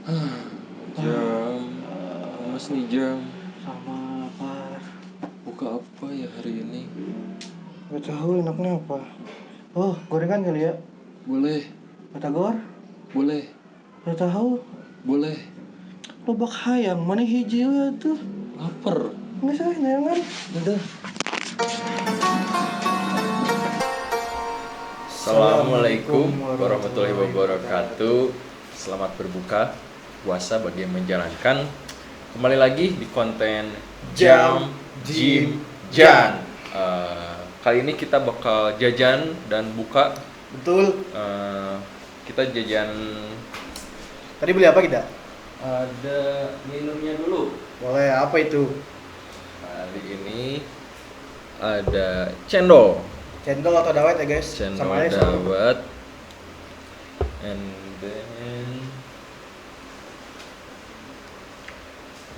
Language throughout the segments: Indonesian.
Jam, Mas nih jam. Sama apa? Buka apa ya hari ini? Gak tahu enaknya apa. Oh, gorengan kali ya? Boleh, Batagor? boleh, Gak tahu. boleh. Lobak hayang, mana hijau ya tuh? Laper. Nggak sih, nayangan. Udah. Assalamualaikum warahmatullahi wabarakatuh. Selamat berbuka puasa bagi yang menjalankan. Kembali lagi di konten Jam Jim Jan. Kali ini kita bakal jajan dan buka. Betul. Kita jajan. Tadi beli apa kita? Ada minumnya dulu. Boleh, apa itu? Kali ini ada cendol. Cendol atau dawet ya guys? Cendol Sama aja sama. dawet. And then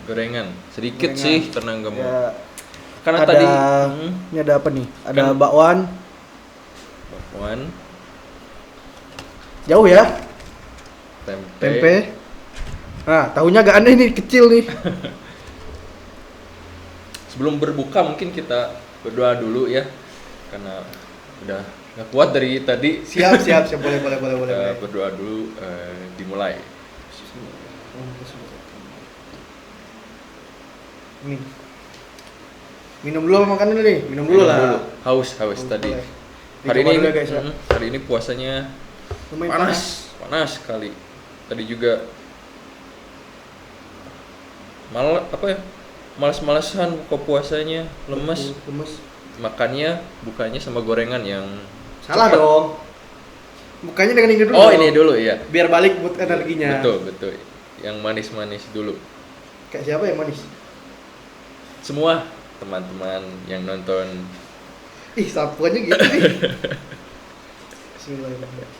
gorengan sedikit Gorengan. sih karena nggak mau Ya, karena ada, tadi ini ada apa nih? Ada Kan- bakwan. bakwan, Jauh ya? tempe. Nah, tahunya gak aneh nih, kecil nih. Sebelum berbuka mungkin kita berdoa dulu ya karena udah nggak kuat dari tadi. Siap. Boleh. Berdoa dulu, dimulai. Nih. Minum dulu apa makan dulu nih? Minum dulu lah. Haus tadi. Boleh. Hari Dicoba ini dulu ya, guys, ya. hari ini puasanya Lumayan panas sekali. Tadi juga malas-malasan buka puasanya, lemes. Lemes. Makannya bukanya sama gorengan yang Salah cepet. dong. Bukannya dengan ini dulu. Oh, dong. ini dulu ya. Biar balik mood energinya. Betul. Yang manis-manis dulu. Kayak siapa yang manis? Semua teman-teman yang nonton. Ih, sapuannya gitu nih. Bismillahirrahmanirrahim.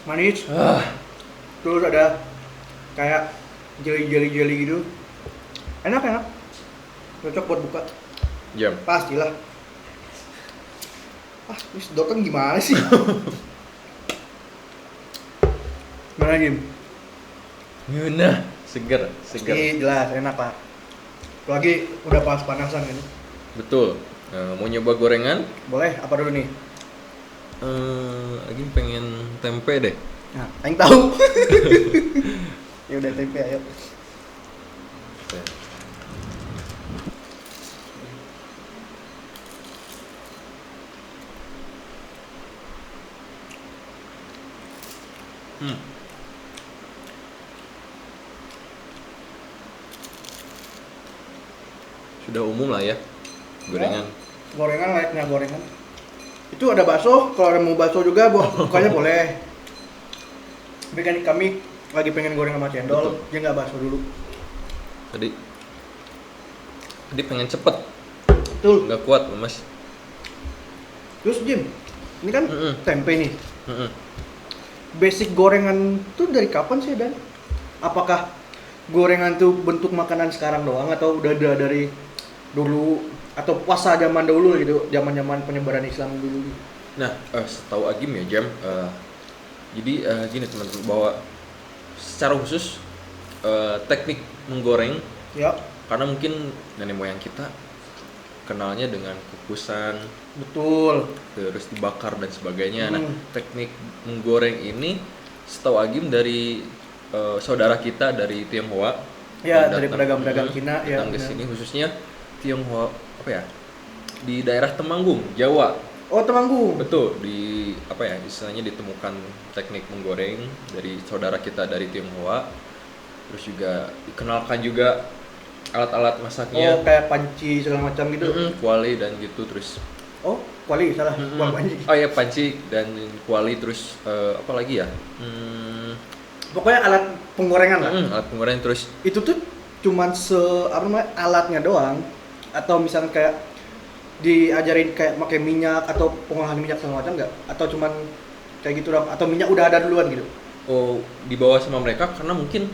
Manis. Terus ada kayak jelly gitu. Enak. Cocok buat buka. Jam. Pastilah. Ini sedotan gimana sih? Gimana Jim? Nah, seger. Ini jelas enak lah. Apalagi udah panas-panasan kan. Betul. Mau nyoba gorengan? Boleh, apa dulu nih? Lagi pengen tempe deh. Nah, aing tahu. Ya udah tempe ayo. Sudah umum lah ya. Gorengan. Gorengan layaknya gorengan. Itu ada bakso, kalau ada mau bakso juga bukanya boleh. Tapi kan kami lagi pengen goreng sama cendol, Betul. dia nggak bakso dulu. Tadi pengen cepet, Betul. nggak kuat lemes. Terus Jim, ini kan tempe nih. Mm-mm. Basic gorengan tuh dari kapan sih Dan? Apakah gorengan tuh bentuk makanan sekarang doang atau udah ada dari dulu atau puasa zaman dulu gitu, zaman penyebaran Islam dulu? Nah, setahu Agim ya Jam, jadi gini teman-teman, bahwa secara khusus teknik menggoreng, Ya, karena mungkin nenek moyang kita kenalnya dengan kukusan, betul. terus dibakar dan sebagainya. Nah, Hmm. teknik menggoreng ini setahu Agim dari saudara kita dari Tionghoa. Ya, yang dari datang- pedagang-pedagang Cina ya. datang ke benar. sini, khususnya Tionghoa apa ya? Di daerah Temanggung, Jawa. Oh, Temanggung. Betul, di apa ya, istilahnya ditemukan teknik menggoreng dari saudara kita dari Tionghoa. Terus juga dikenalkan juga alat-alat masaknya. Oh, kayak panci segala macam gitu. Kuali dan gitu, terus Oh, kuali salah. Kuali panci. oh ya, panci dan kuali, terus apa lagi ya? Pokoknya alat penggorengan lah. Alat penggoreng, terus Itu tuh cuman alatnya doang atau misalnya kayak diajarin kayak pakai minyak atau pengolahan minyak segala macam enggak? Atau cuman kayak gitu doang atau minyak udah ada duluan gitu? dibawa sama mereka karena mungkin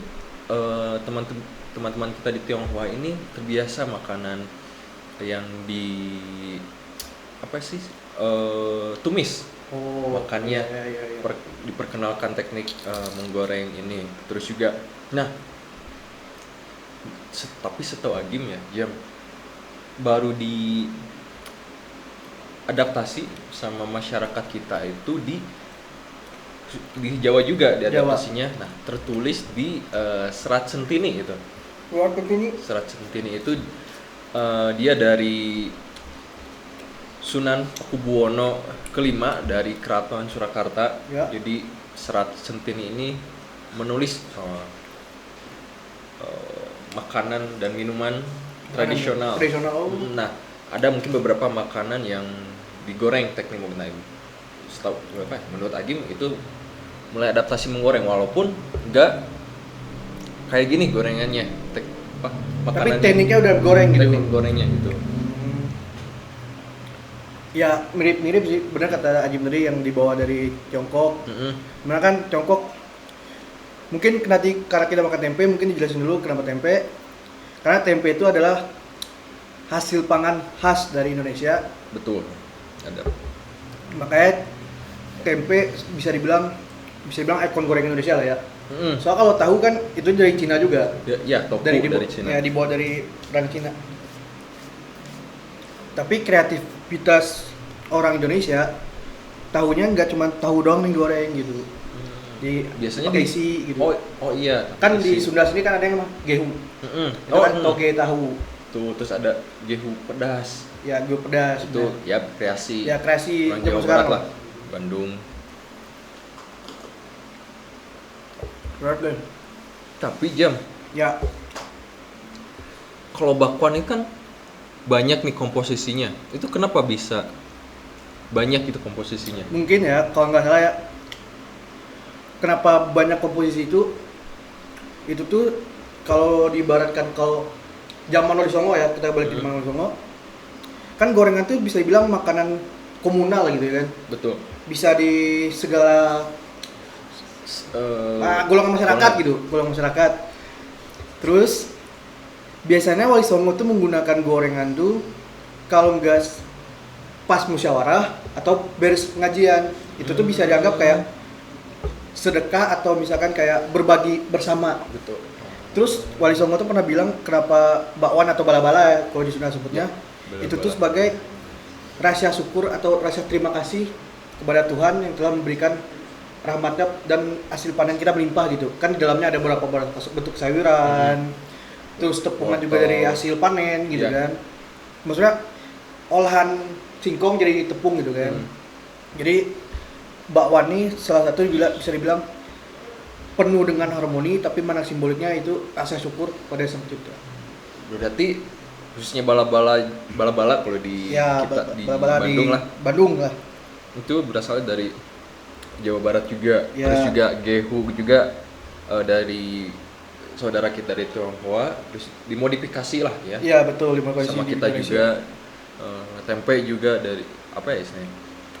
teman-teman kita di Tionghoa ini terbiasa makanan yang apa sih tumis. Oh, Makanya iya. diperkenalkan teknik menggoreng ini. Terus juga, nah tapi setahu Agim ya, jam baru diadaptasi sama masyarakat kita itu di Jawa juga diadaptasinya. Nah, tertulis di Serat Sentini itu. Serat Sentini itu dia dari Sunan Pakubuwono kelima dari Keraton Surakarta. Ya. Jadi Serat Sentini ini menulis makanan dan minuman tradisional. Nah, ada mungkin beberapa makanan yang digoreng teknik mengenai. Setahu berapa? Menurut Agim itu mulai adaptasi menggoreng walaupun enggak kayak gini gorengannya. Tapi tekniknya udah goreng gitu. Teknik gorengnya gitu. Ya mirip-mirip sih, benar kata Ajim tadi yang dibawa dari Tiongkok. Karena kan Tiongkok mungkin nanti karena kita makan tempe, mungkin dijelasin dulu kenapa tempe. Karena tempe itu adalah hasil pangan khas dari Indonesia. Betul. Ada. Makanya tempe bisa dibilang ikon goreng Indonesia lah ya. Soalnya kalau tahu kan itu dari Cina juga. Ya, tofu dari Cina. Ya, dibawa dari orang Cina. Tapi kreativitas orang Indonesia tahunya nggak cuma tahu doang nih goreng gitu. Biasanya pakai isi gitu. Oh iya. Kan di Sunda sini kan ada yang namanya gehu. Itu kan toge tahu. Tuh, terus ada gehu pedas. Ya, gehu pedas. Itu ya kreasi. Ya kreasi orang zaman Jawa sekarang Barat lah. Bandung. Berat deh. Tapi jam. Ya. Kalau bakwan ini kan banyak nih komposisinya. Itu kenapa bisa banyak itu komposisinya? Mungkin ya, kalau nggak salah ya. Kenapa banyak komposisi itu tuh kalau diibaratkan kalau zaman Wali Songo ya, kita balik di zaman Wali Songo. Kan gorengan tuh bisa dibilang makanan komunal gitu ya kan. Betul. Bisa di segala golongan masyarakat. Terus biasanya Wali Songo tuh menggunakan gorengan tuh kalau nggak pas musyawarah atau beres pengajian, itu tuh bisa dianggap kayak sedekah atau misalkan kayak berbagi bersama. Betul. Terus Wali Songo tuh pernah bilang kenapa bakwan atau bala-bala ya kalau di Sunda sebutnya, itu tuh sebagai rasa syukur atau rasa terima kasih kepada Tuhan yang telah memberikan rahmatnya dan hasil panen kita melimpah gitu. Kan di dalamnya ada beberapa bentuk sayuran, terus tepungan juga dari hasil panen gitu kan. Maksudnya olahan singkong jadi tepung gitu kan. Jadi bakwan ini salah satu bisa dibilang penuh dengan harmoni, tapi mana simboliknya itu rasa syukur pada Sang Pencipta. Berarti khususnya bala-bala kalau di kita di Bandung lah. Itu berasal dari Jawa Barat juga. Ya. Terus juga gehu juga dari saudara kita dari Tionghoa, terus dimodifikasi lah ya. Iya betul, dimodifikasi sama kita juga tempe juga dari apa ya istilahnya?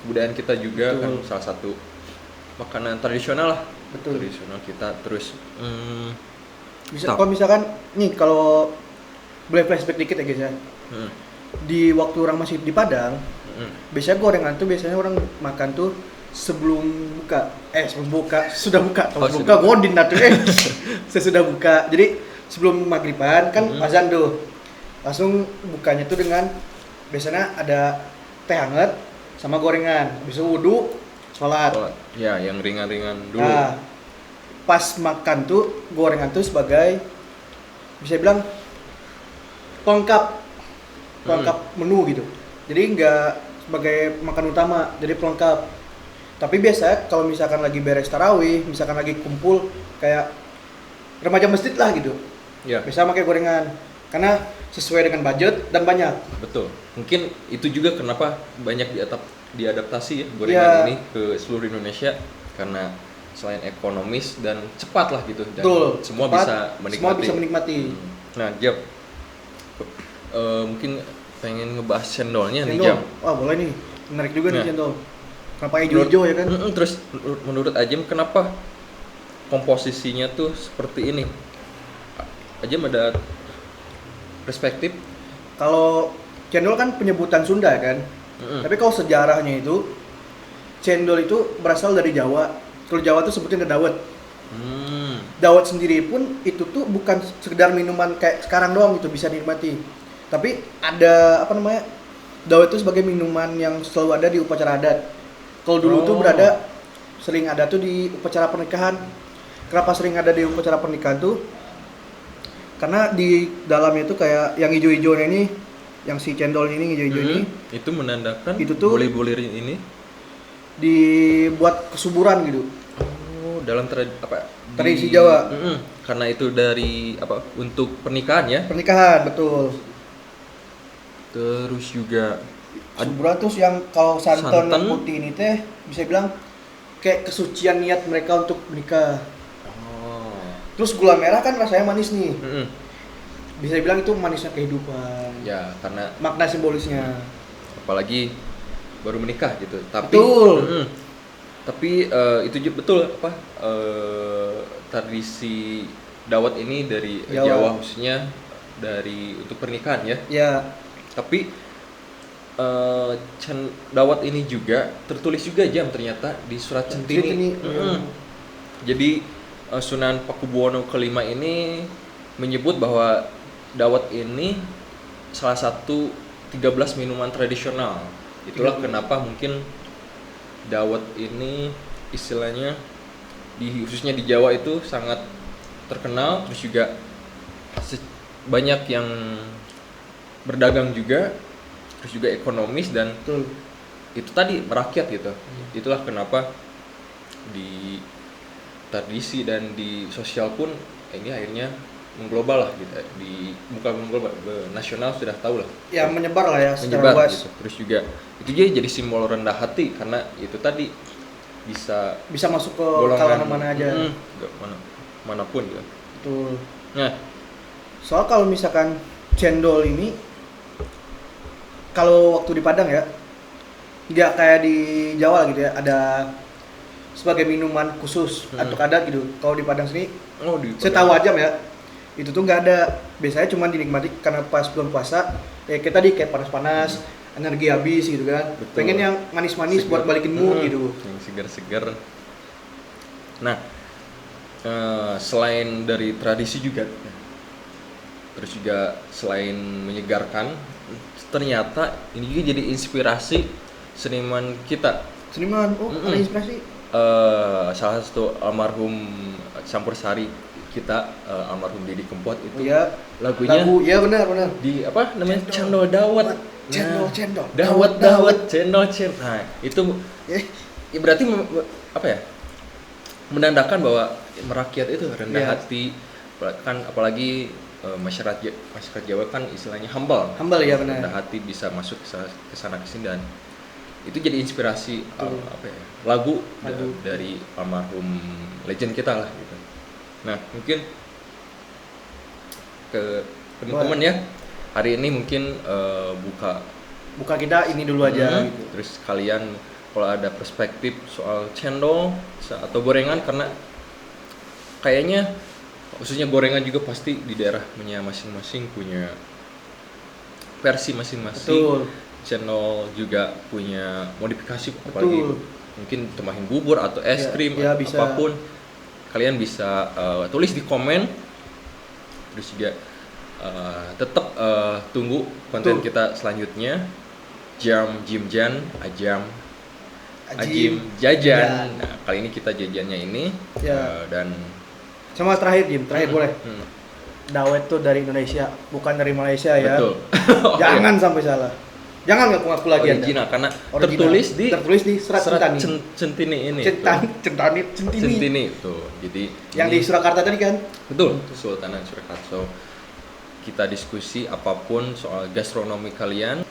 Kebudayaan kita juga betul. Kan salah satu makanan tradisional lah. Betul. Tradisional kita terus kalau misalkan nih kalau boleh flashback dikit ya guys ya. Di waktu orang masih di Padang, biasanya gorengan tuh biasanya orang makan tuh sebelum buka. Sudah buka. Kalau buka godin atuh sesudah buka. Jadi sebelum maghriban kan azan tuh. Langsung bukanya tuh dengan biasanya ada teh hangat sama gorengan. Habis itu wudu, sholat. Ya, yang ringan-ringan dulu. Nah, pas makan tuh gorengan tuh sebagai bisa bilang pelengkap menu gitu. Jadi nggak sebagai makan utama, jadi pelengkap. Tapi biasanya kalau misalkan lagi beres tarawih, misalkan lagi kumpul kayak remaja masjid lah gitu. Ya. Bisa pakai gorengan karena sesuai dengan budget dan banyak. Betul. Mungkin itu juga kenapa banyak diadaptasi ya gorengan ini ke seluruh Indonesia karena selain ekonomis dan cepat lah gitu dan betul, semua cepat, bisa menikmati. Nah, Jam, mungkin pengen ngebahas cendolnya nih Jam. Wah boleh nih, menarik juga nih cendol. Kenapa hijau-hijau ya kan? Terus menurut Ajim kenapa komposisinya tuh seperti ini? Ajim ada perspektif? Kalau cendol kan penyebutan Sunda kan, Tapi kalau sejarahnya itu cendol itu berasal dari Jawa. Kalau Jawa tuh sebutnya dawet. Dawet sendiri pun itu tuh bukan sekedar minuman kayak sekarang doang gitu bisa dinikmati. Tapi ada apa namanya? Dawet itu sebagai minuman yang selalu ada di upacara adat. Kalau dulu tuh sering ada tuh di upacara pernikahan. Kenapa sering ada di upacara pernikahan tuh? Karena di dalamnya tuh kayak yang hijau-hijaunya ini, yang si cendol ini hijau-hijau ini, itu menandakan itu tuh bulir-bulir ini dibuat kesuburan gitu. Oh, dalam Tradisi Jawa. Karena itu dari untuk pernikahan ya. Pernikahan, betul. Terus juga Kesuburan terus yang kalau santan yang putih ini teh bisa bilang kayak kesucian niat mereka untuk menikah. Terus gula merah kan rasanya manis nih. Bisa dibilang itu manisnya kehidupan. Ya, karena makna simbolisnya. Apalagi baru menikah gitu. Tapi betul. Tapi itu juga betul tradisi dawet ini dari Jawa khususnya dari untuk pernikahan ya. Ya. Tapi dawet ini juga tertulis juga Jam ternyata di surat Centini. Jadi Sunan Pakubuwono kelima ini menyebut bahwa dawet ini salah satu 13 minuman tradisional. Itulah kenapa mungkin dawet ini istilahnya khususnya di Jawa itu sangat terkenal, terus juga banyak yang berdagang juga, terus juga ekonomis dan itu tadi merakyat gitu. Itulah kenapa di tradisi dan di sosial pun ini akhirnya mengglobal lah gitu. Bukan mengglobal, nasional sudah tahu lah. Ya menyebar lah ya secara luas. Gitu. Terus juga itu jadi simbol rendah hati karena itu tadi bisa masuk ke kalangan mana aja. Manapun gitu. Betul. Nah, soal kalau misalkan cendol ini kalau waktu di Padang ya nggak kayak di Jawa gitu ya, ada sebagai minuman khusus untuk adat gitu. Kalau di Padang sini, saya tahu aja ya, itu tuh nggak ada. Biasanya cuma dinikmati karena pas bulan puasa, ya kita kayak panas-panas, energi habis gitu kan. Betul. Pengen yang manis-manis buat balikin mood gitu. Yang segar-segar. Nah, selain dari tradisi juga, terus juga selain menyegarkan, ternyata ini juga jadi inspirasi seniman kita. Seniman, ada inspirasi. Salah satu almarhum Campursari kita, almarhum Didi Kempot itu lagunya iya benar di apa namanya cendol dawet cendol dawet cendol. Nah itu ya berarti apa ya, menandakan bahwa merakyat itu rendah hati kan, apalagi masyarakat Jawa kan istilahnya humble ya benar, rendah hati, bisa masuk ke sana kesini dan itu jadi inspirasi lagu dari almarhum legend kita lah gitu. Nah mungkin ke teman-teman ya, hari ini mungkin buka kita ini dulu aja gitu. Terus kalian kalau ada perspektif soal cendol atau gorengan, karena kayaknya khususnya gorengan juga pasti di daerahnya masing-masing punya versi masing-masing. Betul. Channel juga punya modifikasi, apalagi mungkin tambahin bubur atau es krim bisa. Apapun kalian bisa tulis di komen. Terus juga tetap tunggu konten kita selanjutnya. Jim Jan Ajim jajan. Nah, kali ini kita jajannya ini dan sama terakhir boleh. Dawet tuh dari Indonesia, bukan dari Malaysia ya. Betul. Jangan sampai salah. Jangan ngaku-ngaku lagi original, karena original. tertulis di serat Centini ini. Centini tuh. Jadi yang di Surakarta tadi kan? Betul, Kesultanan Surakarta. So, kita diskusi apapun soal gastronomi kalian.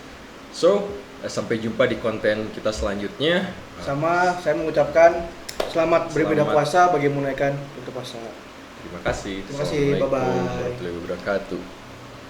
So, sampai jumpa di konten kita selanjutnya. Sama saya mengucapkan selamat beribadah puasa bagi yang menunaikan puasa. Terima kasih. Bye bye. Assalamualaikum warahmatullahi wabarakatuh.